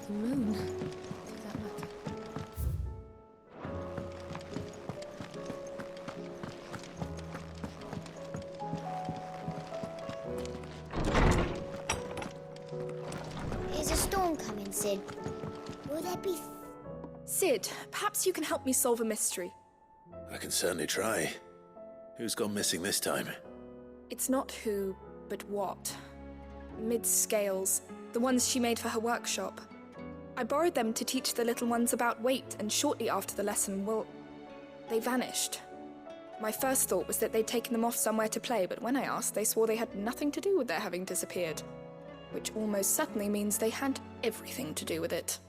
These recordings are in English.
the moon, for that matter. Is a storm coming, Sid? Will there be... Sid, perhaps you can help me solve a mystery. I can certainly try. Who's gone missing this time? It's not who, but what. Mid's scales, the ones she made for her workshop. I borrowed them to teach the little ones about weight, and shortly after the lesson, well, they vanished. My first thought was that they'd taken them off somewhere to play, but when I asked, they swore they had nothing to do with their having disappeared. Which almost certainly means they had everything to do with it.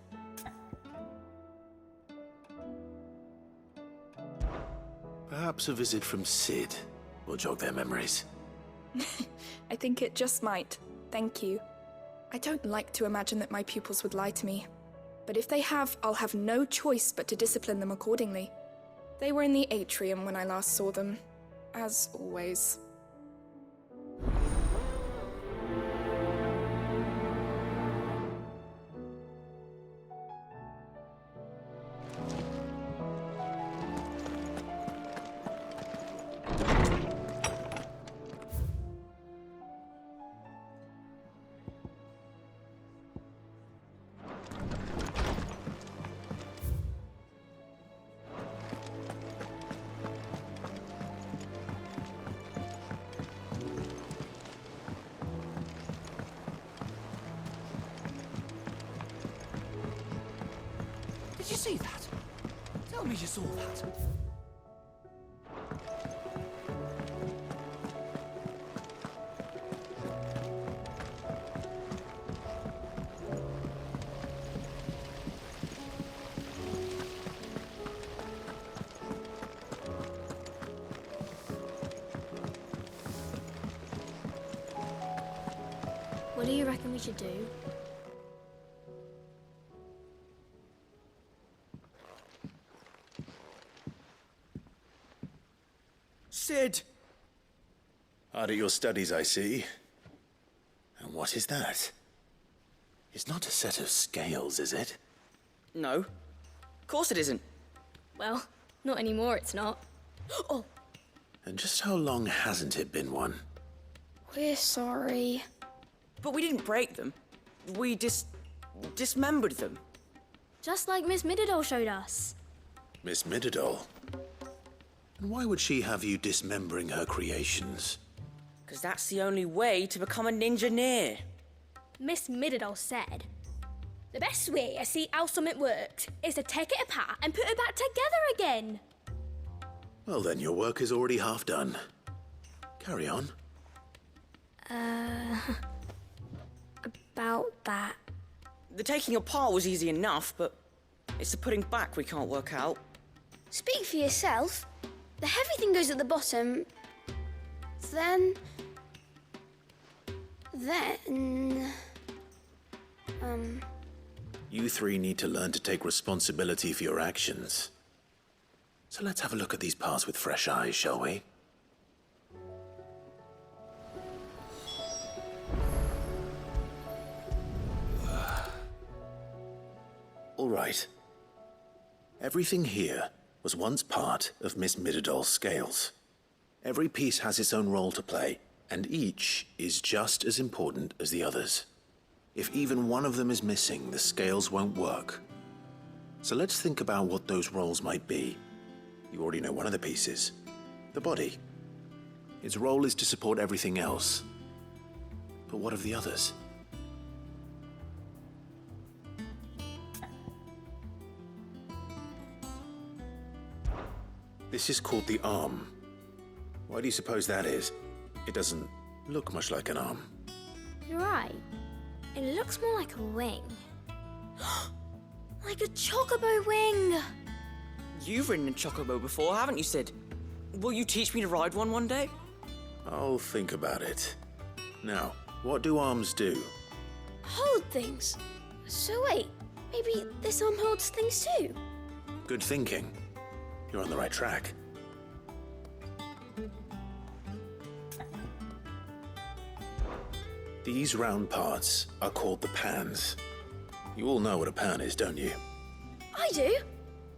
Perhaps a visit from Sid will jog their memories. I think it just might. Thank you. I don't like to imagine that my pupils would lie to me. But if they have, I'll have no choice but to discipline them accordingly. They were in the atrium when I last saw them, as always. Did you see that? Tell me you saw that. What do you reckon we should do? Sid! Hard at your studies, I see. And what is that? It's not a set of scales, is it? No. Of course it isn't. Well, not anymore, it's not. Oh! And just how long hasn't it been one? We're sorry. But we didn't break them. We dismembered them. Just like Miss Middledore showed us. Miss Middledore? And why would she have you dismembering her creations? Because that's the only way to become a ninja-neer. Miss Middledore said, the best way to see how something works is to take it apart and put it back together again. Well then, your work is already half done. Carry on. About that. The taking apart was easy enough, but it's the putting back we can't work out. Speak for yourself. The heavy thing goes at the bottom. Then... You three need to learn to take responsibility for your actions. So let's have a look at these parts with fresh eyes, shall we? All right. Everything here was once part of Miss Middeldore's scales. Every piece has its own role to play, and each is just as important as the others. If even one of them is missing, the scales won't work. So let's think about what those roles might be. You already know one of the pieces, the body. Its role is to support everything else. But what of the others? This is called the arm. Why do you suppose that is? It doesn't look much like an arm. You're right. It looks more like a wing. Like a chocobo wing! You've ridden a chocobo before, haven't you, Sid? Will you teach me to ride one day? I'll think about it. Now, what do arms do? Hold things. So wait, maybe this arm holds things too? Good thinking. You're on the right track. These round parts are called the pans. You all know what a pan is, don't you? I do.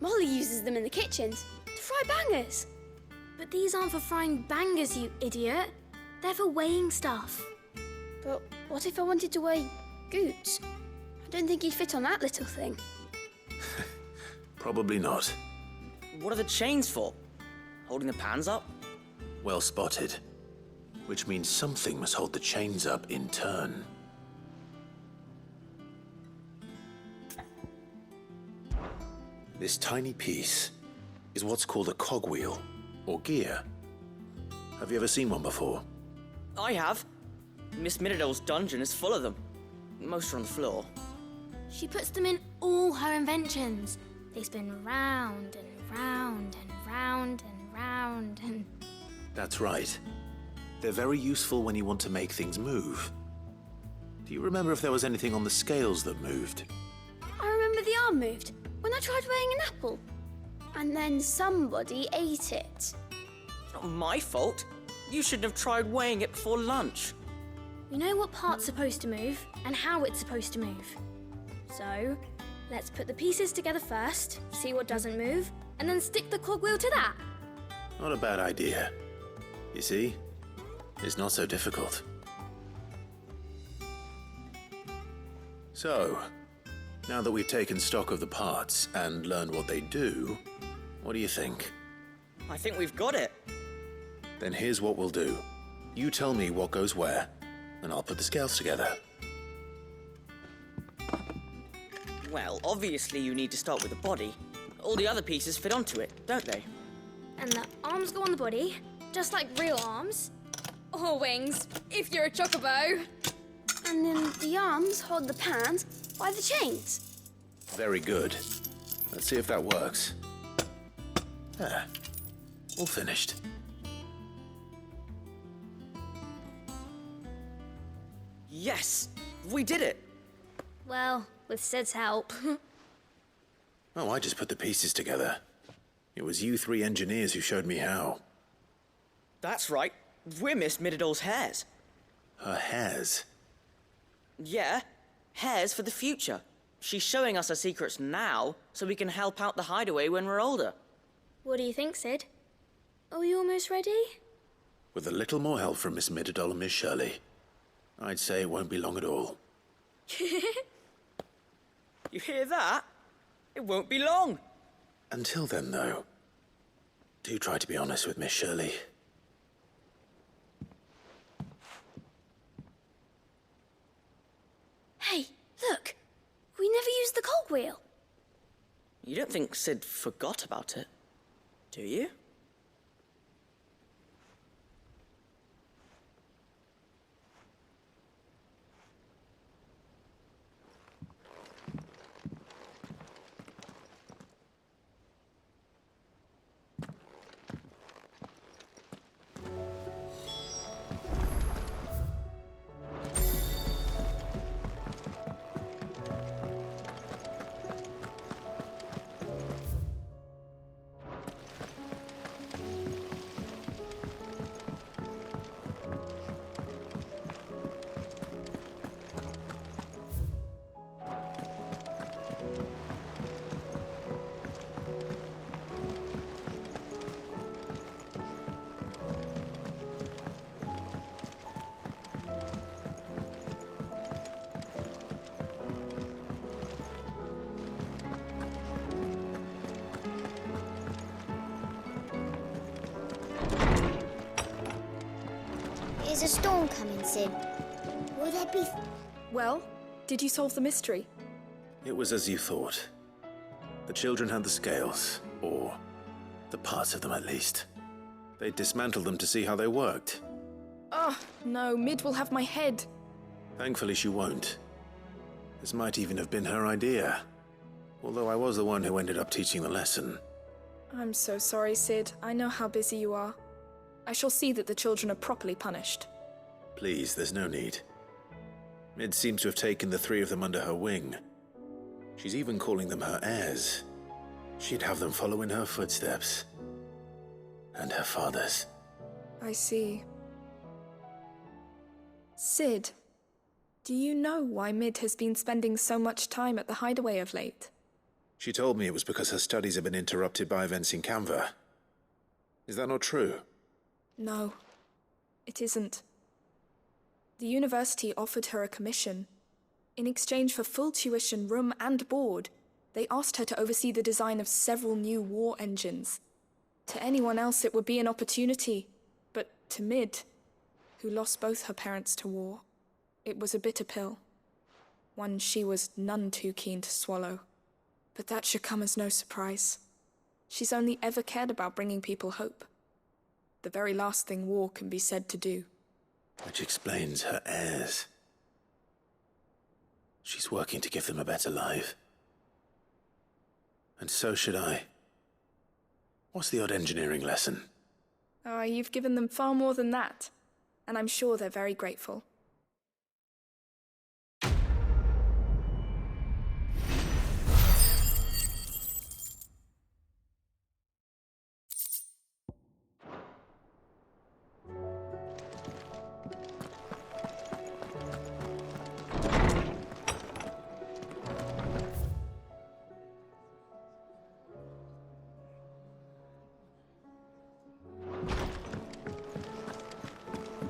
Molly uses them in the kitchens to fry bangers. But these aren't for frying bangers, you idiot. They're for weighing stuff. But what if I wanted to weigh Goots? I don't think he'd fit on that little thing. Probably not. What are the chains for? Holding the pans up? Well spotted. Which means something must hold the chains up in turn. This tiny piece is what's called a cogwheel, or gear. Have you ever seen one before? I have. Miss Midodol's dungeon is full of them. Most are on the floor. She puts them in all her inventions. They spin round and round and round and round and... That's right. They're very useful when you want to make things move. Do you remember if there was anything on the scales that moved? I remember the arm moved when I tried weighing an apple. And then somebody ate it. It's not my fault. You shouldn't have tried weighing it before lunch. We know what part's supposed to move and how it's supposed to move. So, let's put the pieces together first, see what doesn't move, and then stick the cogwheel to that. Not a bad idea. You see? It's not so difficult. So, now that we've taken stock of the parts and learned what they do, what do you think? I think we've got it. Then here's what we'll do. You tell me what goes where, and I'll put the scales together. Well, obviously you need to start with the body. All the other pieces fit onto it, don't they? And the arms go on the body, just like real arms. Or wings, if you're a chocobo. And then the arms hold the pans by the chains. Very good. Let's see if that works. There. All finished. Yes! We did it! Well, with Sid's help. Oh, I just put the pieces together. It was you three engineers who showed me how. That's right. We're Miss Midodol's hares. Her hairs. Yeah, hares for the future. She's showing us her secrets now, so we can help out the hideaway when we're older. What do you think, Sid? Are we almost ready? With a little more help from Miss Midodol and Miss Shirley, I'd say it won't be long at all. You hear that? It won't be long. Until then, though, do try to be honest with Miss Shirley. Hey, look. We never used the cogwheel. You don't think Sid forgot about it, do you? Is a storm coming, Sid? Will there be... Well, did you solve the mystery? It was as you thought. The children had the scales, or the parts of them at least. They dismantled them to see how they worked. Oh, no, Mid will have my head. Thankfully she won't. This might even have been her idea. Although I was the one who ended up teaching the lesson. I'm so sorry, Sid. I know how busy you are. I shall see that the children are properly punished. Please, there's no need. Mid seems to have taken the three of them under her wing. She's even calling them her heirs. She'd have them follow in her footsteps. And her father's. I see. Sid, Do you know why Mid has been spending so much time at the hideaway of late? She told me it was because her studies have been interrupted by events in Canva. Is that not true? No, it isn't. The university offered her a commission. In exchange for full tuition, room and board, they asked her to oversee the design of several new war engines. To anyone else it would be an opportunity, but to Mid, who lost both her parents to war, it was a bitter pill. One she was none too keen to swallow. But that should come as no surprise. She's only ever cared about bringing people hope. The very last thing war can be said to do. Which explains her heirs. She's working to give them a better life. And so should I. What's the odd engineering lesson? Oh, you've given them far more than that. And I'm sure they're very grateful.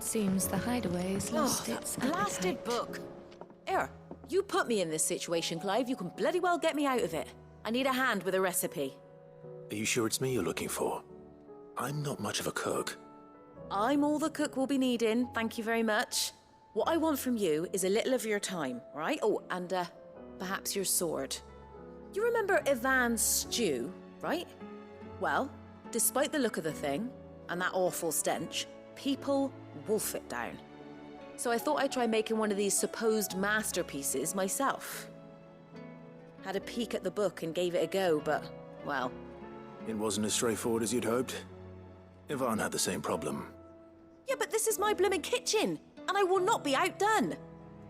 Seems the hideaway's lost its Blasted appetite. book. Here, you put me in this situation, Clive. You can bloody well get me out of it. I need a hand with a recipe. Are you sure it's me you're looking for? I'm not much of a cook. I'm all the cook will be needing, thank you very much. What I want from you is a little of your time, right? Oh, and perhaps your sword. You remember Ivan's stew, right? Well, despite the look of the thing, and that awful stench, people wolf it down. So I thought I'd try making one of these supposed masterpieces myself. Had a peek at the book and gave it a go, but, well... It wasn't as straightforward as you'd hoped. Ivan had the same problem. Yeah, but this is my blimmin' kitchen, and I will not be outdone.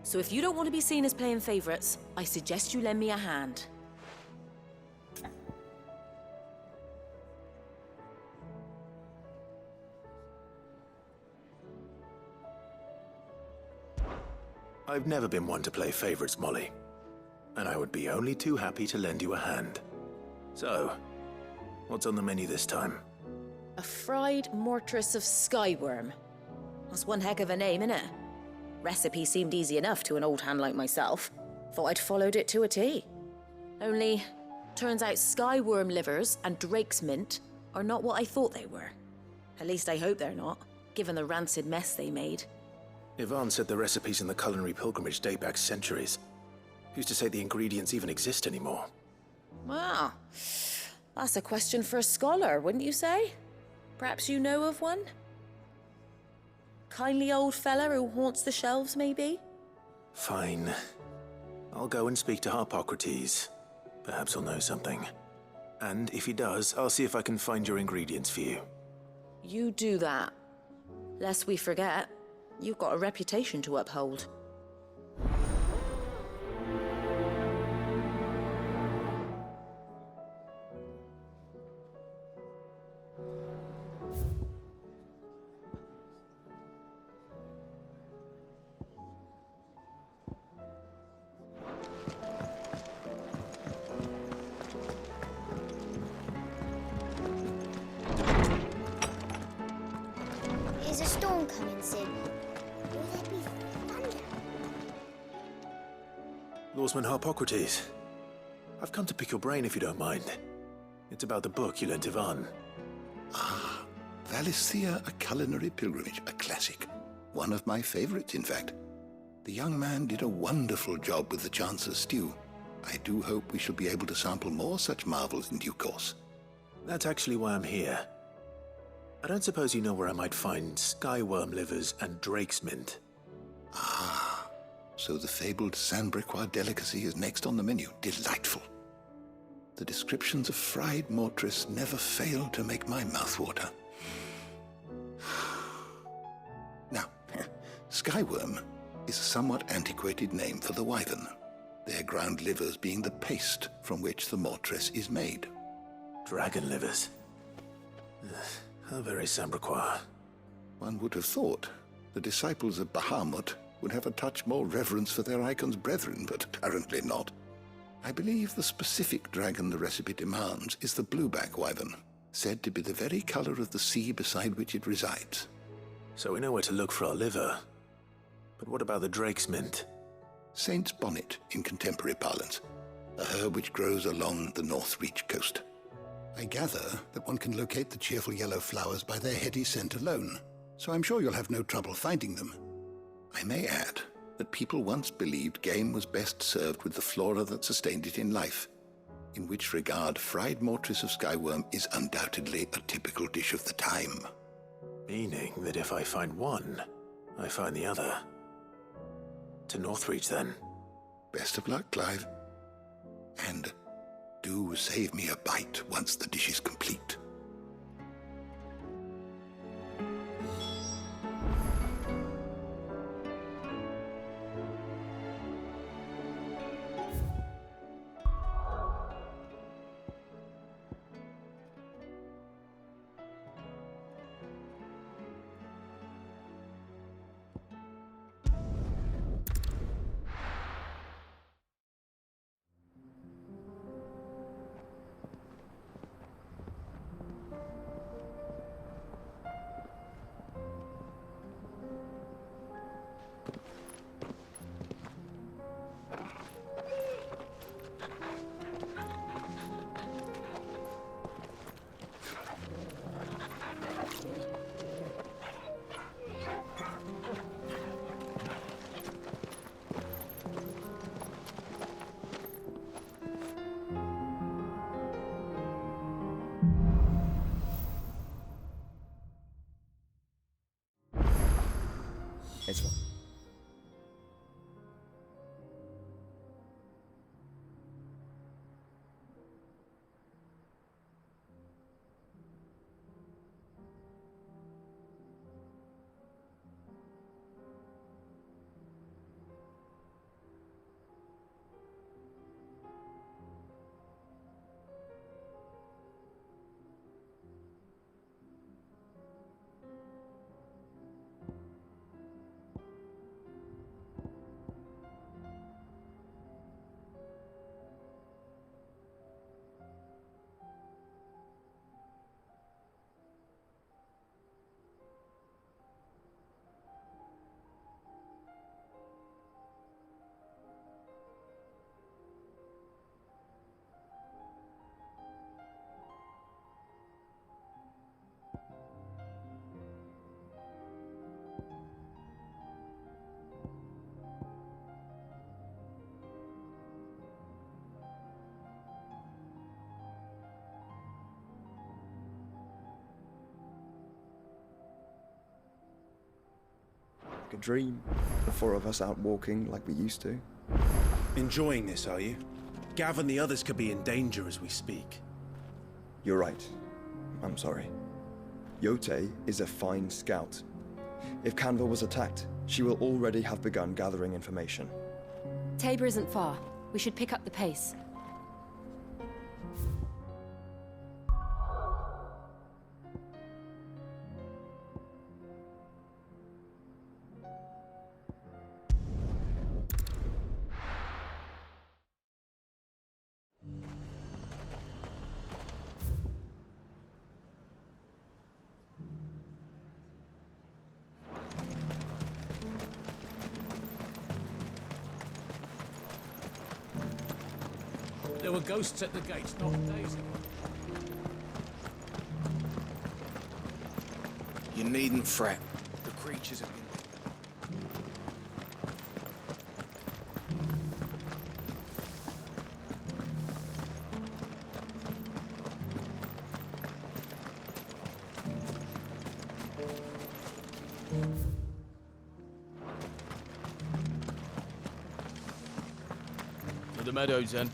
So if you don't want to be seen as playing favourites, I suggest you lend me a hand. I've never been one to play favorites, Molly. And I would be only too happy to lend you a hand. So, what's on the menu this time? A fried mortress of skyworm. That's one heck of a name, innit? Recipe seemed easy enough to an old hand like myself. Thought I'd followed it to a T. Only, turns out skyworm livers and drake's mint are not what I thought they were. At least I hope they're not, given the rancid mess they made. Ivan said the recipes in the culinary pilgrimage date back centuries. Who's to say the ingredients even exist anymore? Well, that's a question for a scholar, wouldn't you say? Perhaps you know of one? Kindly old fella who haunts the shelves, maybe? Fine. I'll go and speak to Harpocrates. Perhaps he'll know something. And if he does, I'll see if I can find your ingredients for you. You do that. Lest we forget, you've got a reputation to uphold. Is a storm coming soon? Will there be thunder? Lawsman Harpocrates, I've come to pick your brain if you don't mind. It's about the book you lent Ivan. Valisthea, a culinary pilgrimage, a classic. One of my favorites, in fact. The young man did a wonderful job with the Chance's stew. I do hope we shall be able to sample more such marvels in due course. That's actually why I'm here. I don't suppose you know where I might find skyworm livers and drake's mint. So the fabled Sandbricois delicacy is next on the menu. Delightful. The descriptions of fried mortress never fail to make my mouth water. Now, skyworm is a somewhat antiquated name for the wyvern, their ground livers being the paste from which the mortress is made. Dragon livers. How very Sandbricois. One would have thought the disciples of Bahamut would have a touch more reverence for their icon's brethren, but apparently not. I believe the specific dragon the recipe demands is the blueback wyvern, said to be the very color of the sea beside which it resides. So we know where to look for our liver. But what about the drake's mint? Saint's bonnet in contemporary parlance, a herb which grows along the North Reach coast. I gather that one can locate the cheerful yellow flowers by their heady scent alone, so I'm sure you'll have no trouble finding them. I may add that people once believed game was best served with the flora that sustained it in life, in which regard fried mortress of skyworm is undoubtedly a typical dish of the time. Meaning that if I find one, I find the other. To Northreach, then. Best of luck, Clive. And do save me a bite once the dish is complete. It's one. A dream, the four of us out walking like we used to. Enjoying this, are you? Gav and the others could be in danger as we speak. You're right. I'm sorry. Yote is a fine scout. If Canva was attacked, she will already have begun gathering information. Tabor isn't far. We should pick up the pace. There were ghosts at the gates not days ago. You needn't fret. The creatures have been... To the meadows, then.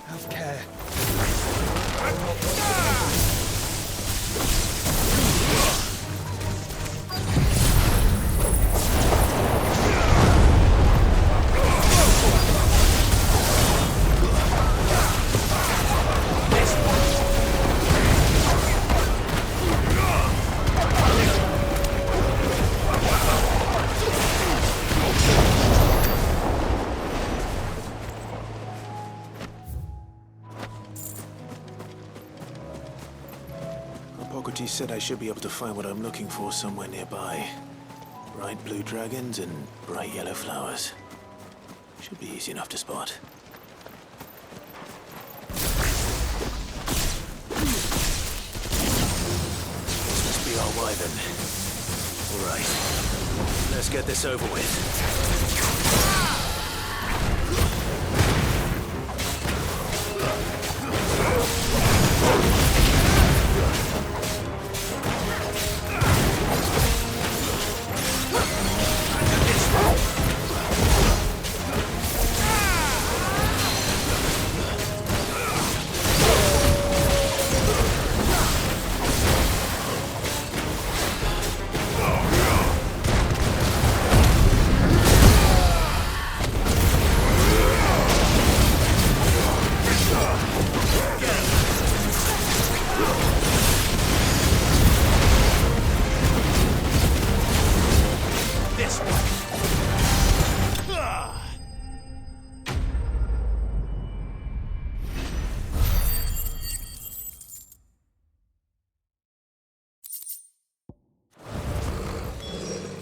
Have care. Yoti said I should be able to find what I'm looking for somewhere nearby. Bright blue dragons and bright yellow flowers. Should be easy enough to spot. This must be our wyvern. All right, let's get this over with.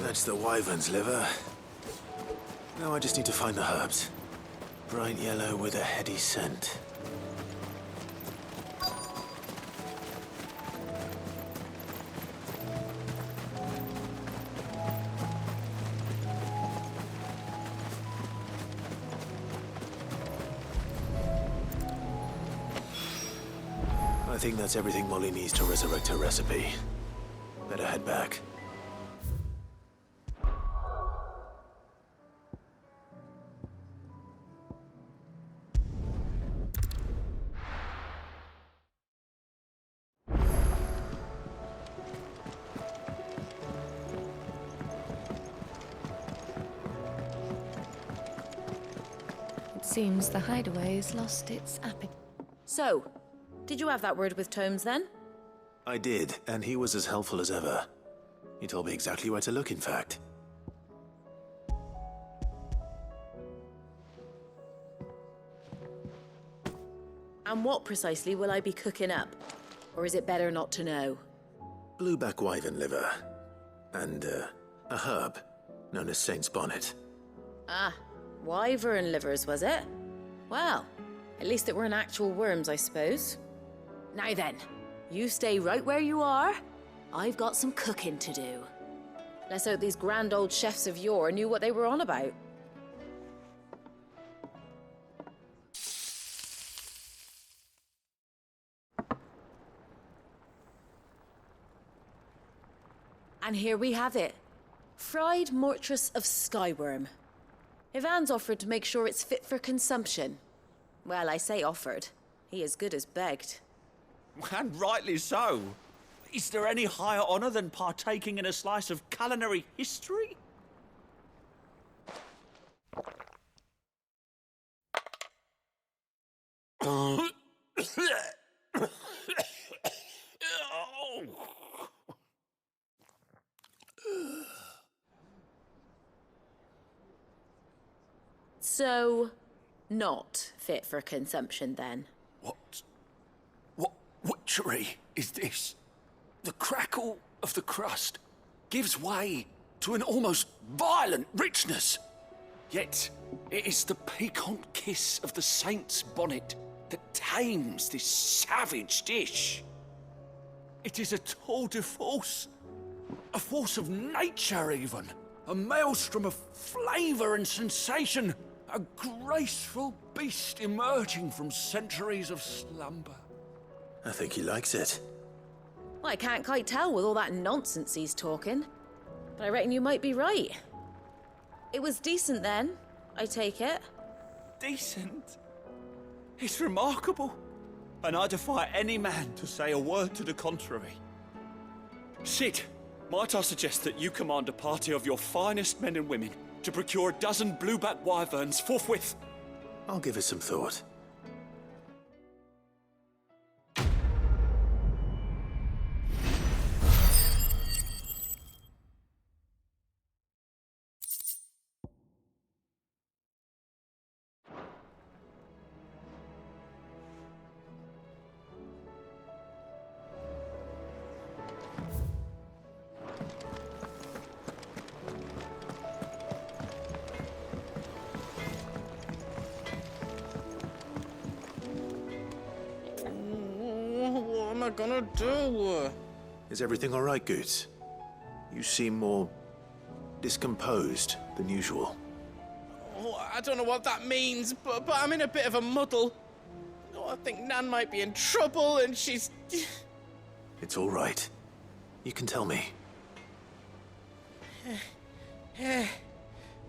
That's the wyvern's liver. Now I just need to find the herbs. Bright yellow with a heady scent. I think that's everything Molly needs to resurrect her recipe. Better head back. It seems the hideaway's lost its appetite. So, did you have that word with Tomes then? I did, and he was as helpful as ever. He told me exactly where to look, in fact. And what precisely will I be cooking up? Or is it better not to know? Blueback wyvern liver. And, a herb known as Saint's Bonnet. Ah, wyvern livers, was it? Well, at least it weren't actual worms, I suppose. Now then, you stay right where you are. I've got some cooking to do. Let's hope these grand old chefs of yore knew what they were on about. And here we have it. Fried mortress of skyworm. Ivan's offered to make sure it's fit for consumption. Well, I say offered. He as good as begged. And rightly so. Is there any higher honor than partaking in a slice of culinary history? So, not fit for consumption then? What witchery is this? The crackle of the crust gives way to an almost violent richness. Yet, it is the piquant kiss of the saint's bonnet that tames this savage dish. It is a tour de force, a force of nature even, a maelstrom of flavour and sensation, a graceful beast emerging from centuries of slumber. I think he likes it. Well, I can't quite tell with all that nonsense he's talking. But I reckon you might be right. It was decent then, I take it. Decent? It's remarkable. And I defy any man to say a word to the contrary. Sid, might I suggest that you command a party of your finest men and women to procure a dozen blueback wyverns forthwith? I'll give it some thought. I gonna do? Is everything all right, Goots? You seem more discomposed than usual. Oh, I don't know what that means, but I'm in a bit of a muddle. Oh, I think Nan might be in trouble, and she's... It's all right. You can tell me.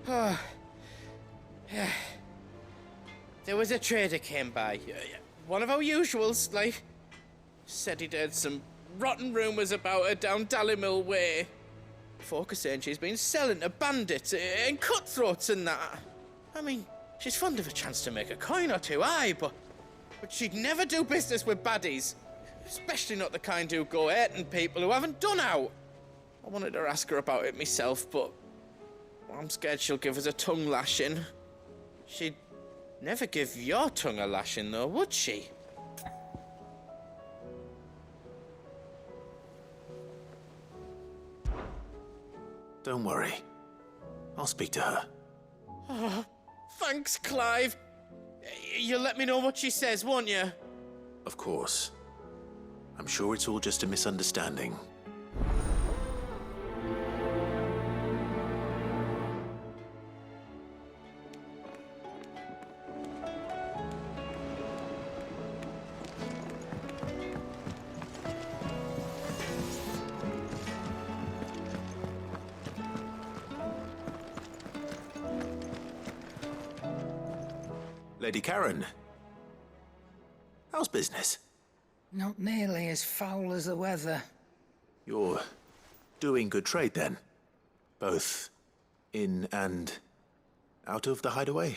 Oh. There was a trader came by. One of our usuals, like. Said he'd heard some rotten rumours about her down Dallimil Way. Folk are saying she's been selling to bandits and cutthroats and that. I mean, she's fond of a chance to make a coin or two, aye, but she'd never do business with baddies. Especially not the kind who go hating people who haven't done out. I wanted to ask her about it myself, but I'm scared she'll give us a tongue lashing. She'd never give your tongue a lashing, though, would she? Don't worry. I'll speak to her. Oh, thanks, Clive. You'll let me know what she says, won't you? Of course. I'm sure it's all just a misunderstanding. Lady Karen, how's business? Not nearly as foul as the weather. You're doing good trade then? Both in and out of the hideaway?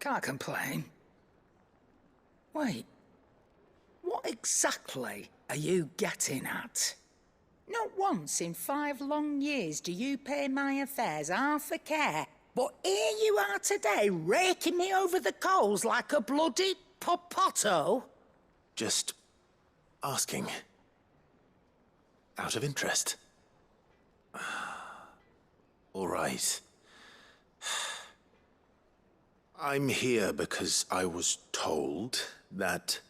Can't complain. Wait, what exactly are you getting at? Not once in 5 long years do you pay my affairs half a care. But here you are today, raking me over the coals like a bloody popoto. Just asking. Out of interest. All right. I'm here because I was told that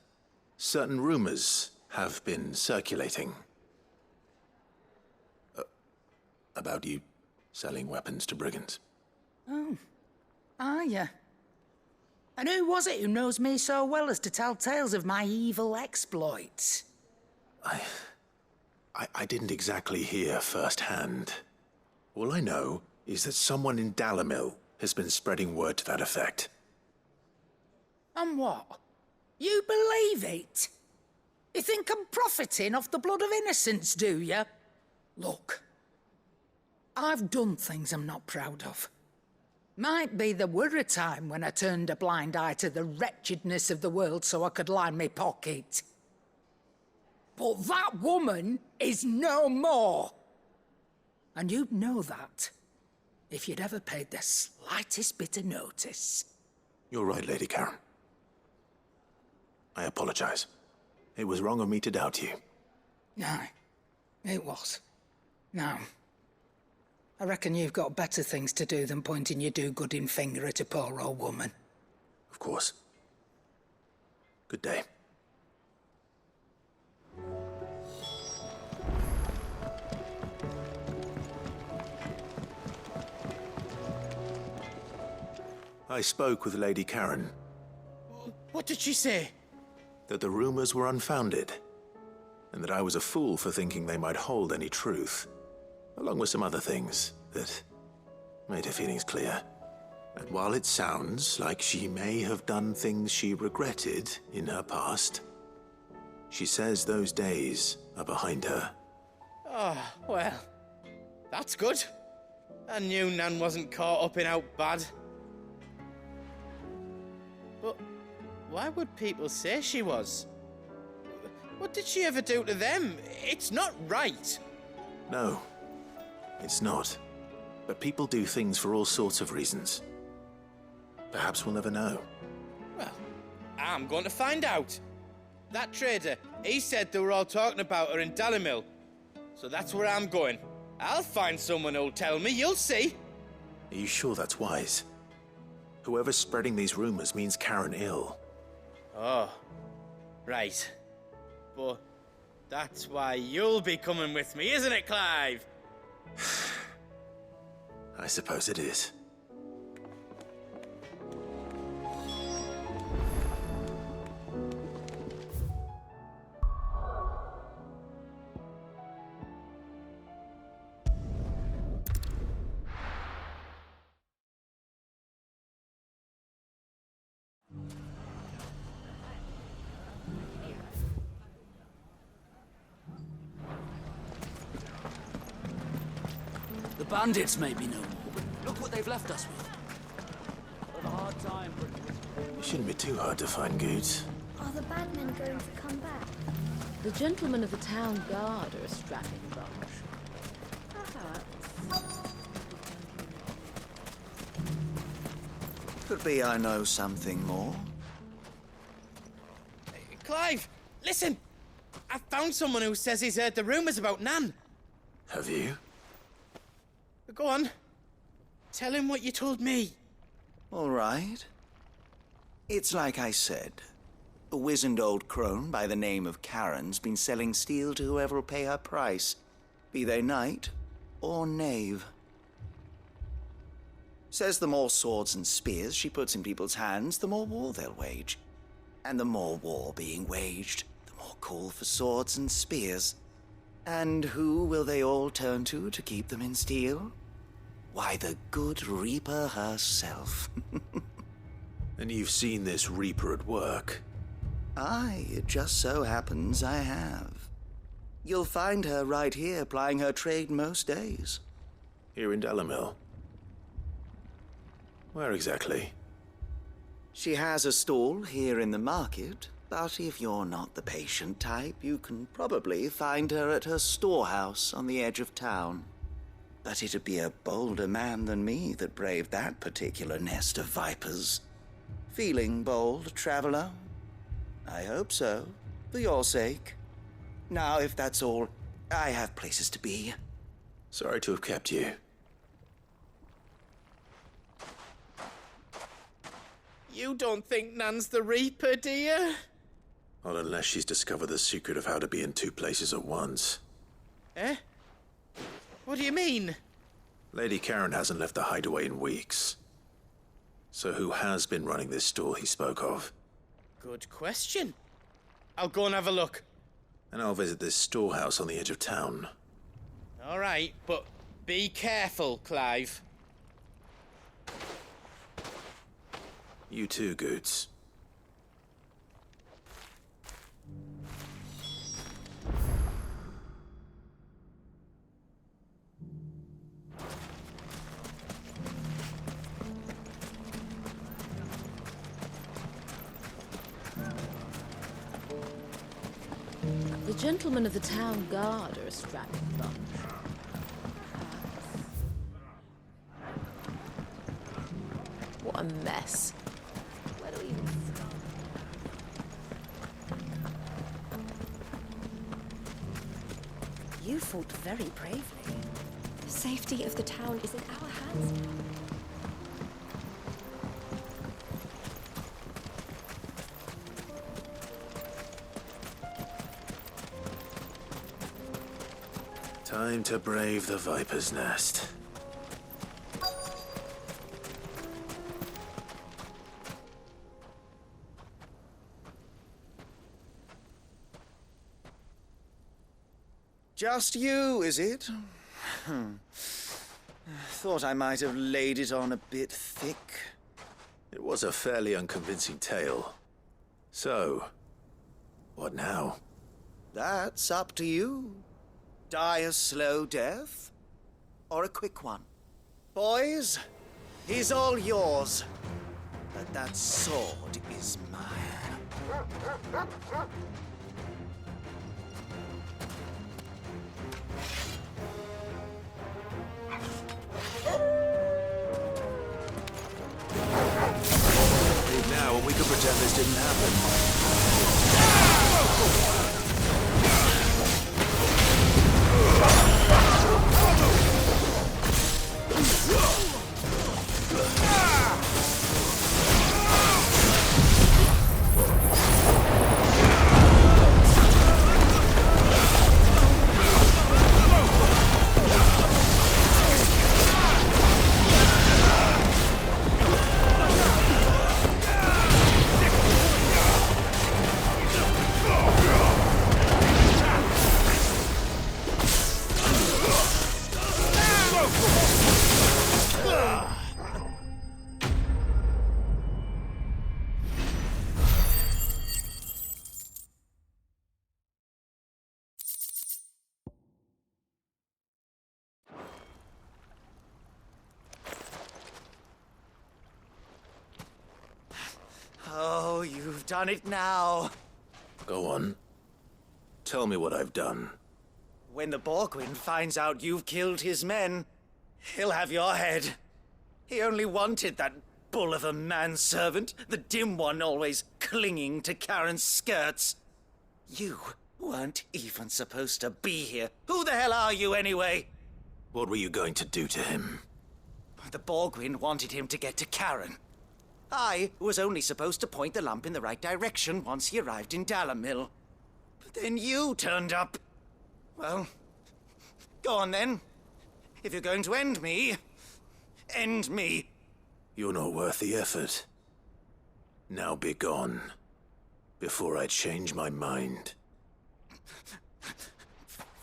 certain rumors have been circulating. About you selling weapons to brigands. Oh, are you? And who was it who knows me so well as to tell tales of my evil exploits? I didn't exactly hear firsthand. All I know is that someone in Dallimil has been spreading word to that effect. And what? You believe it? You think I'm profiting off the blood of innocents, do you? Look, I've done things I'm not proud of. Might be there were a time when I turned a blind eye to the wretchedness of the world so I could line my pocket. But that woman is no more. And you'd know that if you'd ever paid the slightest bit of notice. You're right, Lady Karen. I apologize. It was wrong of me to doubt you. Aye, it was. Now, I reckon you've got better things to do than pointing your do-gooding finger at a poor old woman. Of course. Good day. I spoke with Lady Karen. What did she say? That the rumors were unfounded, and that I was a fool for thinking they might hold any truth, along with some other things that made her feelings clear. And while it sounds like she may have done things she regretted in her past, she says those days are behind her. Oh, well, that's good. I knew Nan wasn't caught up in out bad. But why would people say she was? What did she ever do to them? It's not right. No, it's not. But people do things for all sorts of reasons. Perhaps we'll never know. Well, I'm going to find out. That trader, he said they were all talking about her in Dallimil. So that's where I'm going. I'll find someone who'll tell me, you'll see. Are you sure that's wise? Whoever's spreading these rumors means Karen ill. Oh, right. But that's why you'll be coming with me, isn't it, Clive? I suppose it is. The bandits may be no more, but look what they've left us with. What a hard time. It shouldn't be too hard to find goods. Are the bad men going to come back? The gentlemen of the town guard are a strapping bunch. Perhaps. Could be I know something more. Clive, listen! I found someone who says he's heard the rumours about Nan. Have you? Go on. Tell him what you told me. All right. It's like I said. A wizened old crone by the name of Karen's been selling steel to whoever will pay her price, be they knight or knave. Says the more swords and spears she puts in people's hands, the more war they'll wage. And the more war being waged, the more call for swords and spears. And who will they all turn to keep them in steel? Why, the good Reaper herself. And you've seen this Reaper at work? Aye, it just so happens I have. You'll find her right here plying her trade most days. Here in Dalimil? Where exactly? She has a stall here in the market, but if you're not the patient type, you can probably find her at her storehouse on the edge of town. But it'd be a bolder man than me that braved that particular nest of vipers. Feeling bold, traveler? I hope so, for your sake. Now, if that's all, I have places to be. Sorry to have kept you. You don't think Nan's the Reaper, do you? Not unless she's discovered the secret of how to be in two places at once. Eh? What do you mean? Lady Karen hasn't left the hideaway in weeks. So who has been running this stall he spoke of? Good question. I'll go and have a look. And I'll visit this storehouse on the edge of town. All right, but be careful, Clive. You too, Goots. The gentlemen of the town guard are a strapping bunch. What a mess. Where do we even start? You fought very bravely. The safety of the town is in our hands now. Time to brave the Viper's Nest. Just you, is it? Thought I might have laid it on a bit thick. It was a fairly unconvincing tale. So, what now? That's up to you. Die a slow death, or a quick one. Boys, he's all yours. But that sword is mine. Leave now, and we can pretend this didn't happen. You've done it now. Go on. Tell me what I've done. When the Borgwyn finds out you've killed his men, he'll have your head. He only wanted that bull of a manservant, the dim one always clinging to Karen's skirts. You weren't even supposed to be here. Who the hell are you anyway? What were you going to do to him? The Borgwyn wanted him to get to Karen. I was only supposed to point the lamp in the right direction once he arrived in Dalamil. But then you turned up. Well, go on then. If you're going to end me, end me. You're not worth the effort. Now be gone, before I change my mind.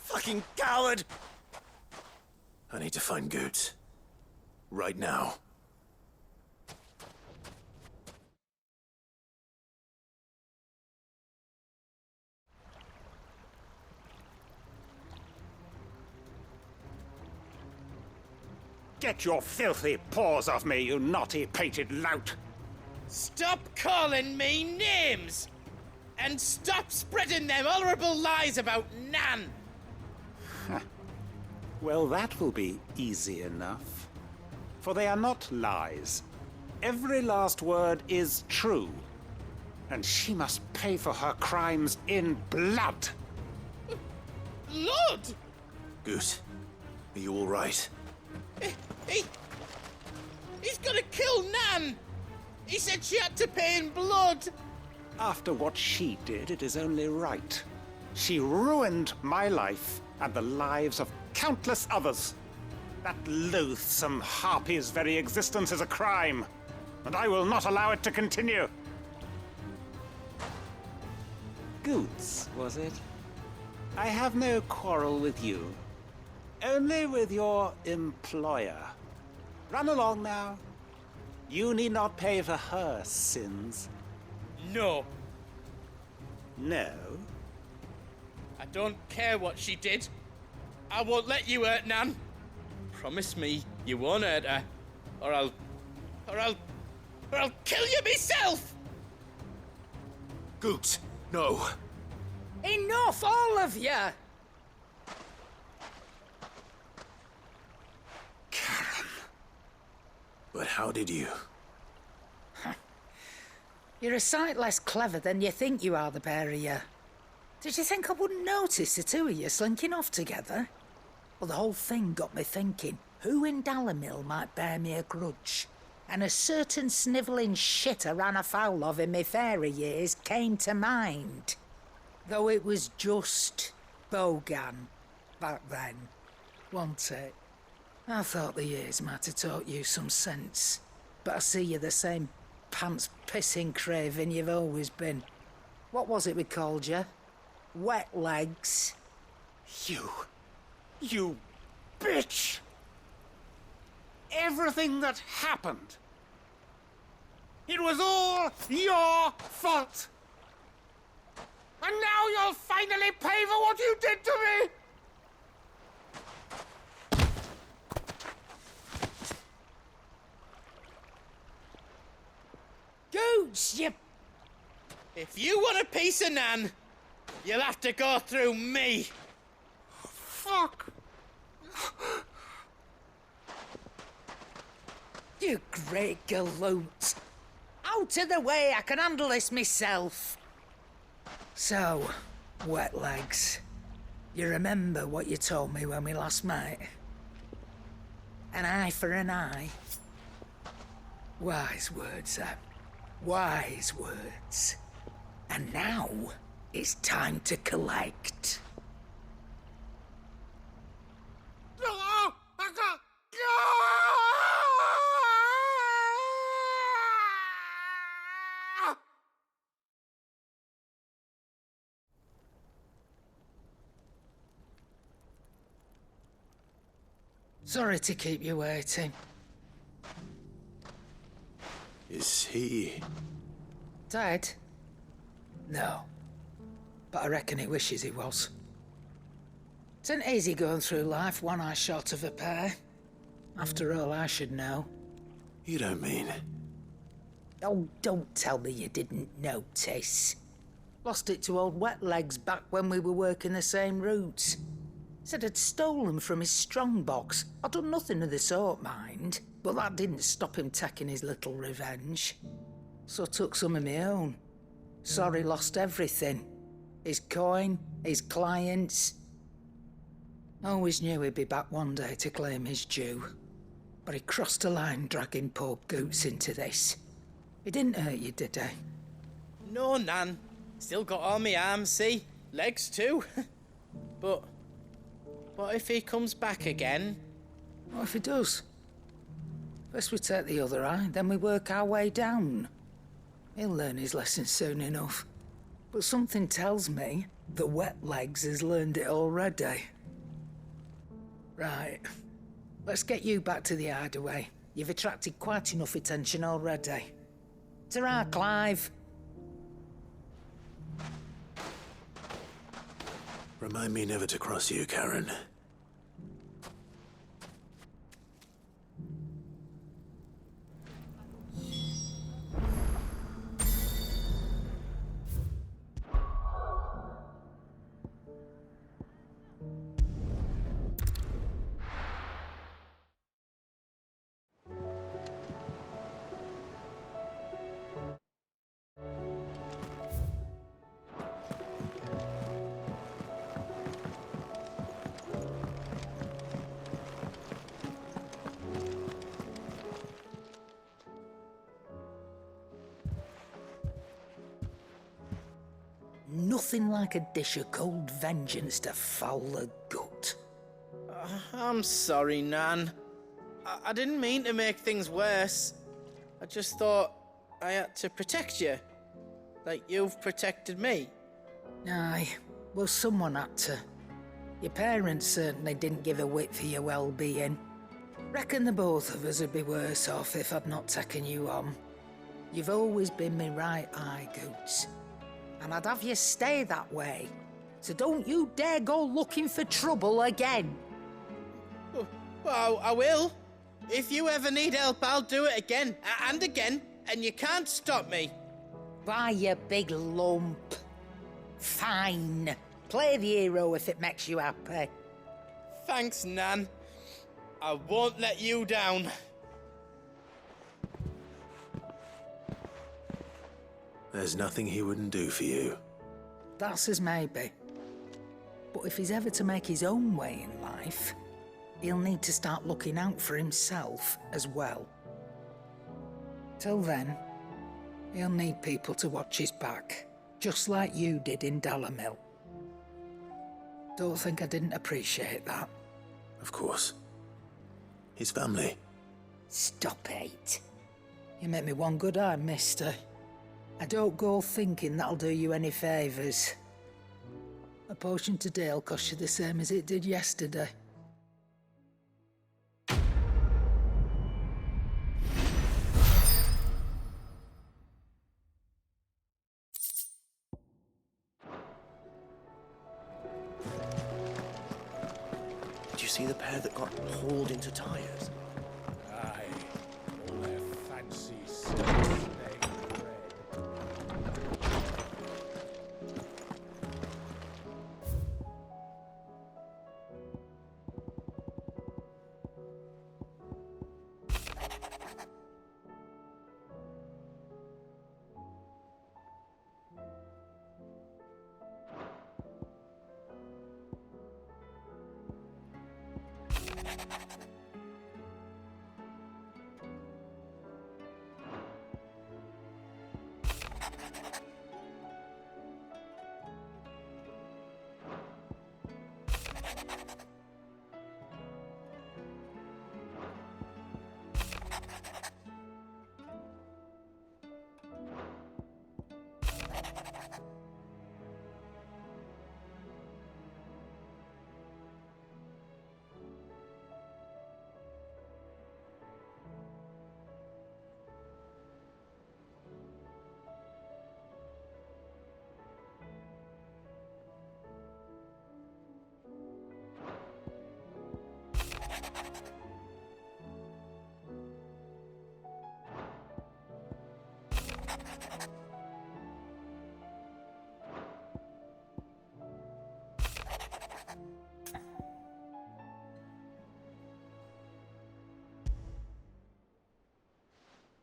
Fucking coward! I need to find Goots. Right now. Get your filthy paws off me, you naughty-pated lout! Stop calling me names! And stop spreading them horrible lies about Nan! Well, that will be easy enough. For they are not lies. Every last word is true. And she must pay for her crimes in blood. Lord! Goot, are you all right? He's gonna kill Nan! He said she had to pay in blood! After what she did, it is only right. She ruined my life and the lives of countless others. That loathsome harpy's very existence is a crime, and I will not allow it to continue. Goots, was it? I have no quarrel with you. Only with your employer. Run along now. You need not pay for her sins. No. No? I don't care what she did. I won't let you hurt Nan. Promise me you won't hurt her, or I'll kill you myself! Goots, no. Enough, all of you! But how did you? You're a sight less clever than you think you are, the pair of you. Did you think I wouldn't notice the two of you slinking off together? Well, the whole thing got me thinking, who in Dalamil might bear me a grudge? And a certain snivelling shit I ran afoul of in my fairy years came to mind. Though it was just Bogan back then, wasn't it? I thought the years might have taught you some sense, but I see you're the same pants-pissing craven you've always been. What was it we called you? Wet legs? You bitch! Everything that happened, it was all your fault! And now you'll finally pay for what you did to me! Goots, you... If you want a piece of Nan, you'll have to go through me. Fuck! You great galoot. Out of the way, I can handle this myself. So, wet legs, you remember what you told me when we last met? An eye for an eye. Wise words, Sam. Wise words. And now, it's time to collect. Sorry to keep you waiting. Is he... Dead? No. But I reckon he wishes he was. It isn't easy going through life one eye short of a pair. After all, I should know. You don't mean... Oh, don't tell me you didn't notice. Lost it to old Wet Legs back when we were working the same routes. Said I'd stolen from his strongbox. I'd done nothing of the sort, mind. But that didn't stop him taking his little revenge. So I took some of my own. Sorry, lost everything. His coin, his clients. Always knew he'd be back one day to claim his due. But he crossed a line dragging poor Goots into this. He didn't hurt you, did he? No, Nan. Still got all my arms, see? Legs too. But what if he comes back again? What if he does? First we take the other eye, then we work our way down. He'll learn his lesson soon enough. But something tells me that Wet Legs has learned it already. Right. Let's get you back to the hideaway. You've attracted quite enough attention already. Ta-ra, Clive. Remind me never to cross you, Karen. Nothing like a dish of cold vengeance to foul the gut. I'm sorry, Nan. I didn't mean to make things worse. I just thought I had to protect you. Like you've protected me. Aye, well, someone had to. Your parents certainly didn't give a whit for your well-being. Reckon the both of us would be worse off if I'd not taken you on. You've always been me right eye, Goots. And I'd have you stay that way. So don't you dare go looking for trouble again. Well, I will. If you ever need help, I'll do it again and again, and you can't stop me. Why, you big lump. Fine. Play the hero if it makes you happy. Thanks, Nan. I won't let you down. There's nothing he wouldn't do for you. That's as maybe. But if he's ever to make his own way in life, he'll need to start looking out for himself as well. Till then, he'll need people to watch his back, just like you did in Dalamil. Don't think I didn't appreciate that. Of course. His family. Stop it. You make me one good eye, mister. I don't go thinking that'll do you any favours. A potion today'll cost you the same as it did yesterday. Did you see the pair that got hauled into tyres? Aye, all their fancy stuff.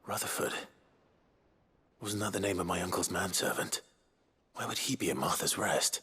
Rutherford. Wasn't that the name of my uncle's manservant? Why would he be at Martha's Rest?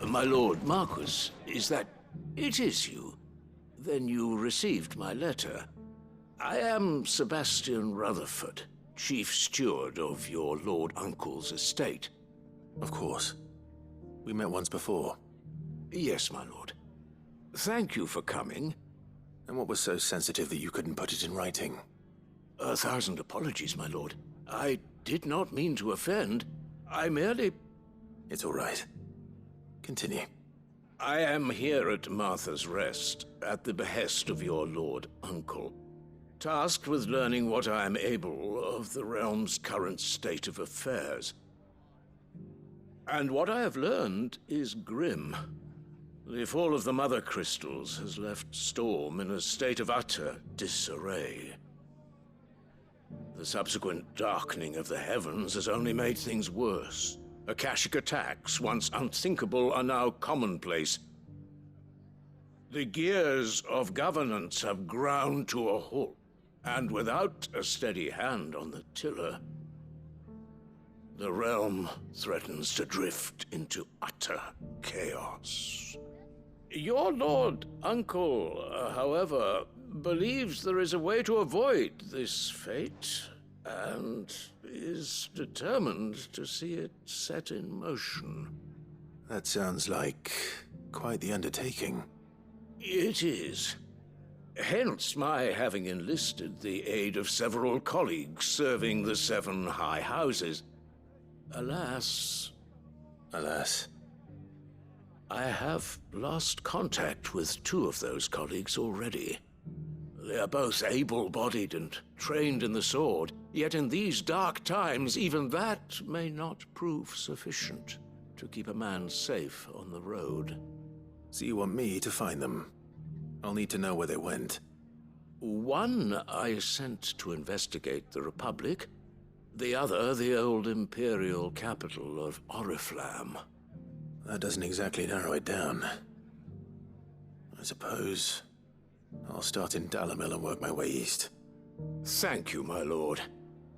My lord Marquis, is that... It is you. Then you received my letter. I am Sebastian Rutherford, chief steward of your lord uncle's estate. Of course. We met once before. Yes, my lord. Thank you for coming. And what was so sensitive that you couldn't put it in writing? 1,000 apologies, my lord. I did not mean to offend. I merely... It's all right. Continue. I am here at Martha's Rest, at the behest of your lord uncle, tasked with learning what I am able of the realm's current state of affairs. And what I have learned is grim. The fall of the Mother Crystals has left Storm in a state of utter disarray. The subsequent darkening of the heavens has only made things worse. Akashic attacks, once unthinkable, are now commonplace. The gears of governance have ground to a halt, and without a steady hand on the tiller, the realm threatens to drift into utter chaos. Your lord uncle, however, believes there is a way to avoid this fate, and is determined to see it set in motion. That sounds like quite the undertaking. It is. Hence my having enlisted the aid of several colleagues serving the 7 high houses. Alas... Alas? I have lost contact with 2 of those colleagues already. They are both able-bodied and trained in the sword, yet in these dark times, even that may not prove sufficient to keep a man safe on the road. So you want me to find them? I'll need to know where they went. One I sent to investigate the Republic, the other the old Imperial capital of Oriflamme. That doesn't exactly narrow it down. I suppose I'll start in Dalimil and work my way east. Thank you, my lord.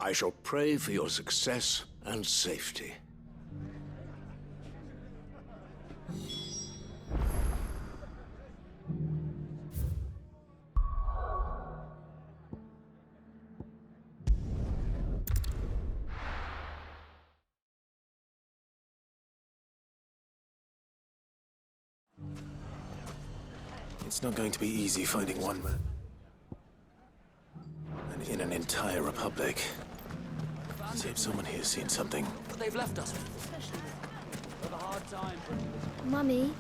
I shall pray for your success and safety. It's not going to be easy finding one man. And in an entire republic. See if someone here's seen something. They've left us. Mummy,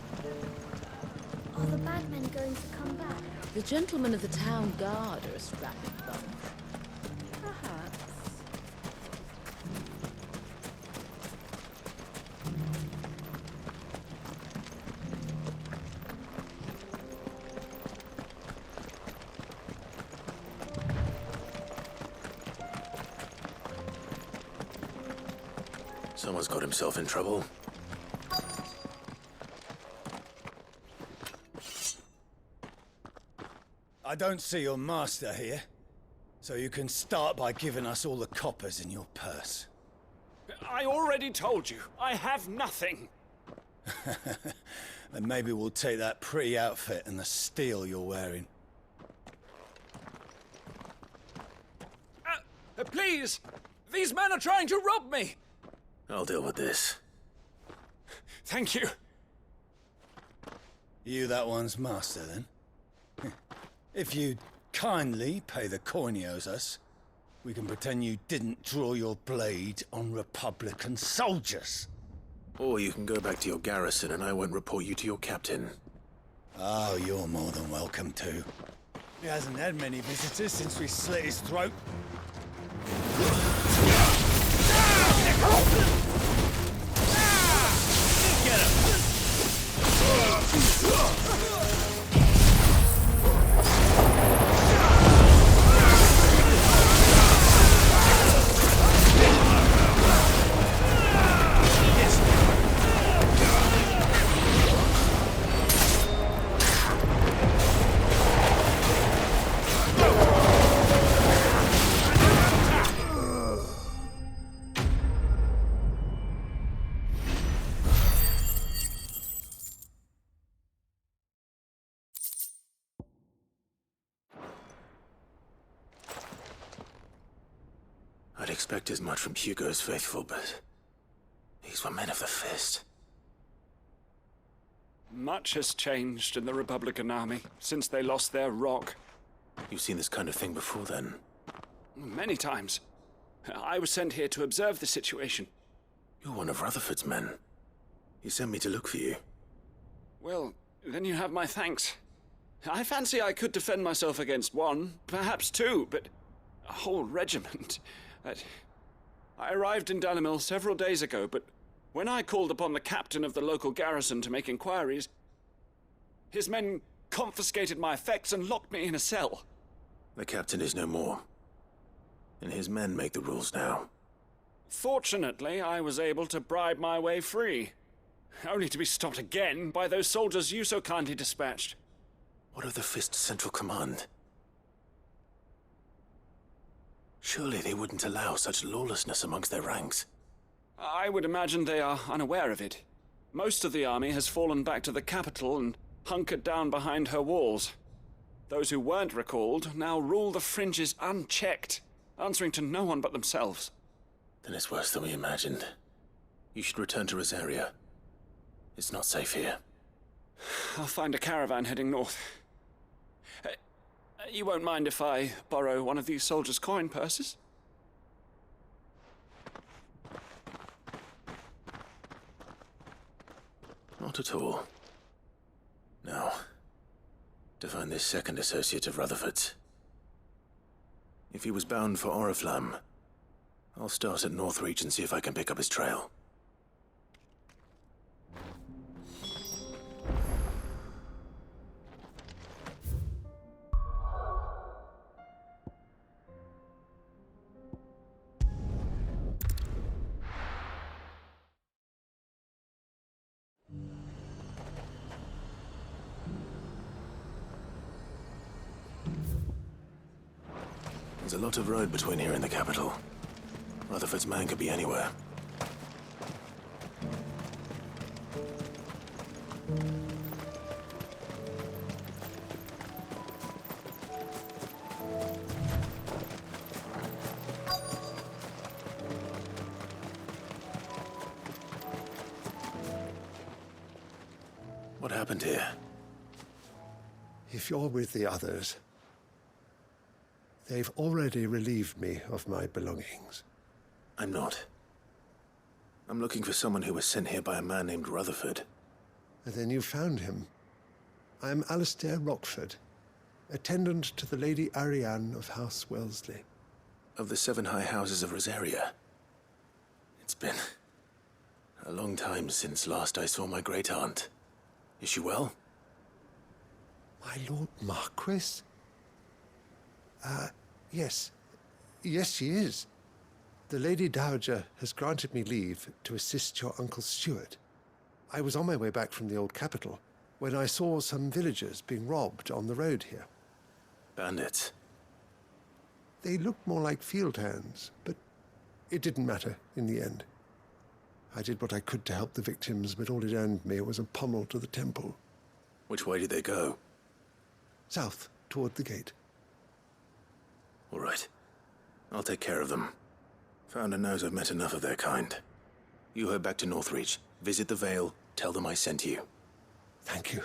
are the bagmen going to come back? The gentlemen of the town guard are a strapping bunch. Perhaps. Someone's got himself in trouble. I don't see your master here, so you can start by giving us all the coppers in your purse. I already told you, I have nothing. Then maybe we'll take that pretty outfit and the steel you're wearing. Please! These men are trying to rob me! I'll deal with this. Thank you. You that one's master, then? If you kindly pay the coin he owes us, we can pretend you didn't draw your blade on Republican soldiers. Or you can go back to your garrison and I won't report you to your captain. Oh, you're more than welcome to. He hasn't had many visitors since we slit his throat. Get him! I'd expect as much from Hugo's faithful, but these were men of the fist. Much has changed in the Republican army since they lost their rock. You've seen this kind of thing before, then? Many times. I was sent here to observe the situation. You're one of Rutherford's men. He sent me to look for you. Well, then you have my thanks. I fancy I could defend myself against one, perhaps two, but a whole regiment. I arrived in Dalimil several days ago, but when I called upon the captain of the local garrison to make inquiries, his men confiscated my effects and locked me in a cell. The captain is no more, and his men make the rules now. Fortunately, I was able to bribe my way free, only to be stopped again by those soldiers you so kindly dispatched. What of the Fist's Central Command? Surely they wouldn't allow such lawlessness amongst their ranks. I would imagine they are unaware of it. Most of the army has fallen back to the capital and hunkered down behind her walls. Those who weren't recalled now rule the fringes unchecked, answering to no one but themselves. Then it's worse than we imagined. You should return to Rosaria. It's not safe here. I'll find a caravan heading north. You won't mind if I borrow one of these soldiers' coin purses? Not at all. Now, to find this second associate of Rutherford's. If he was bound for Oriflamme, I'll start at Northreach and see if I can pick up his trail. There's a lot of road between here and the capital. Rutherford's man could be anywhere. What happened here? If you're with the others, they've already relieved me of my belongings. I'm not. I'm looking for someone who was sent here by a man named Rutherford. And then you found him. I am Alistair Rockford, attendant to the Lady Ariane of House Wellesley. Of the 7 high houses of Rosaria. It's been a long time since last I saw my great-aunt. Is she well? My Lord Marquis? Yes. Yes, she is. The Lady Dowager has granted me leave to assist your Uncle Stuart. I was on my way back from the old capital when I saw some villagers being robbed on the road here. Bandits? They looked more like field hands, but it didn't matter in the end. I did what I could to help the victims, but all it earned me was a pommel to the temple. Which way did they go? South, toward the gate. All right. I'll take care of them. Founder knows I've met enough of their kind. You head back to Northreach, visit the Vale, tell them I sent you. Thank you.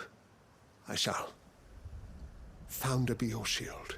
I shall. Founder be your shield.